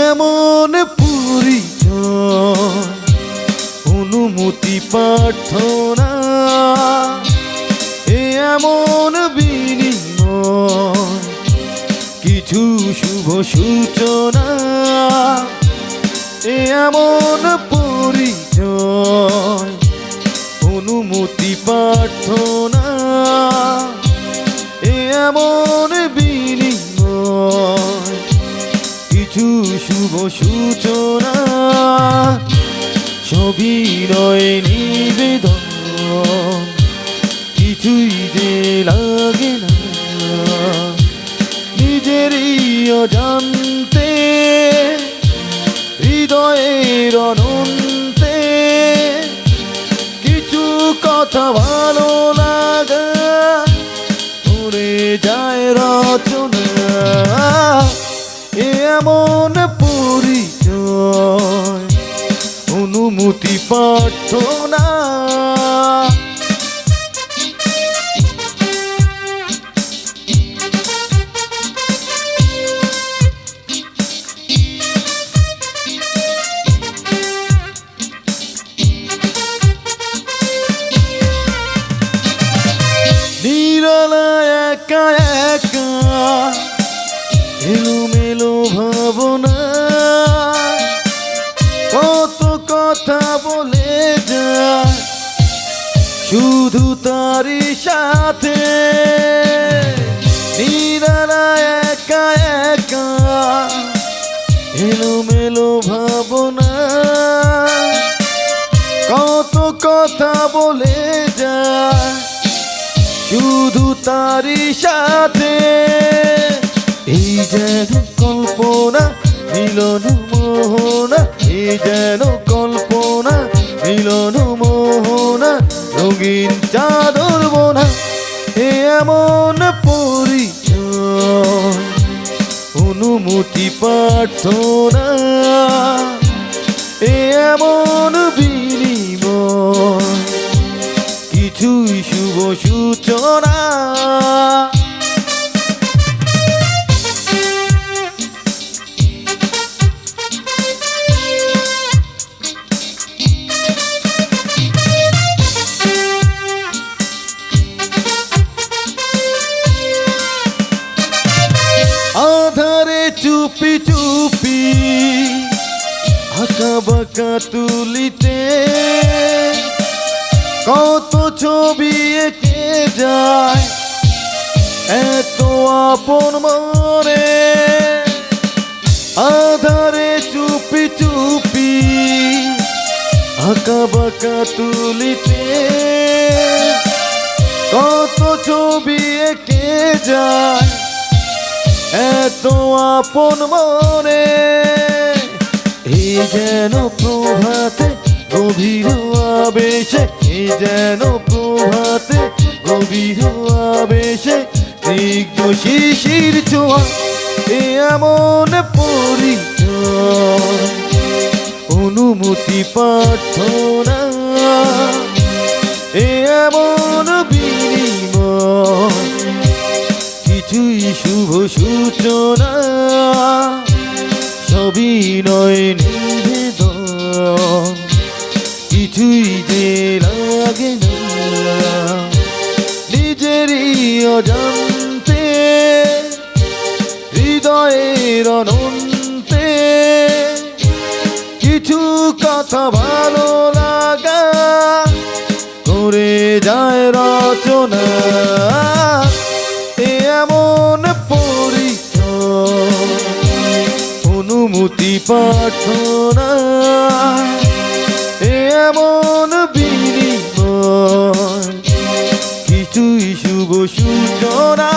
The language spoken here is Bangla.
এমন পরিচয় অনুমতি প্রার্থনা, এমন বিনিময় কিছু শুভ সূচনা, এমন পরিচয় অনুমতি প্রার্থনা, এমন বিনিময় কিছু শুভ সূচনা, সবই নয় নিবেদন, কিছুই যে লাগে না নিজেরই অজান্তে, হৃদয়ের অনন্তে কিছু কথা ভালো লাগা করে যায় রচনা। এমন পরিচয় অনুমতি প্রার্থনা। নিরালা একা একা এলোমেলো ভাবনা, কত কথা বলে যায় শুধু তারই সাথে। নিরালা একা একা এলোমেলো ভাবনা, কত কথা বলে যায় শুধু তারই সাথে। এই যেন কল্পনা মিলন মোহনা, এই যেন কল্পনা মিলন মোহনা, রঙিন চাদর বোনা। এমন পরিচয় অনুমতি প্রার্থনা, এমন বিনিময় কিছুই শুভ সূচনা। আধারে চুপি চুপি আঁকা বাঁকা তুলিতে কত ছবি এঁকে যায় এত আপন মনে। আধারে চুপি চুপি আঁকা বাঁকা তুলিতে কত ছবি এঁকে যায় এত আপন মনে। এই যেন প্রভাতে গভীর আবেশে, এই যেন প্রভাতে গভীর আবেশে স্নিগ্ধ শিশির ছোঁয়া। এমন পরিচয় অনুমতি প্রার্থনা, এমন বিনিময় কিছুই শুভ সূচনা, সবই নয় নিবেদন কিছুই যে লাগে না নিজেরই অজান্তে, হৃদয়ের অনন্তে কিছু কথা ভালো লাগা করে যায় রচনা। এমন পরিচয় অনুমতি প্রার্থনা, এমন বিনিময় কিছুই শুভ সূচনা।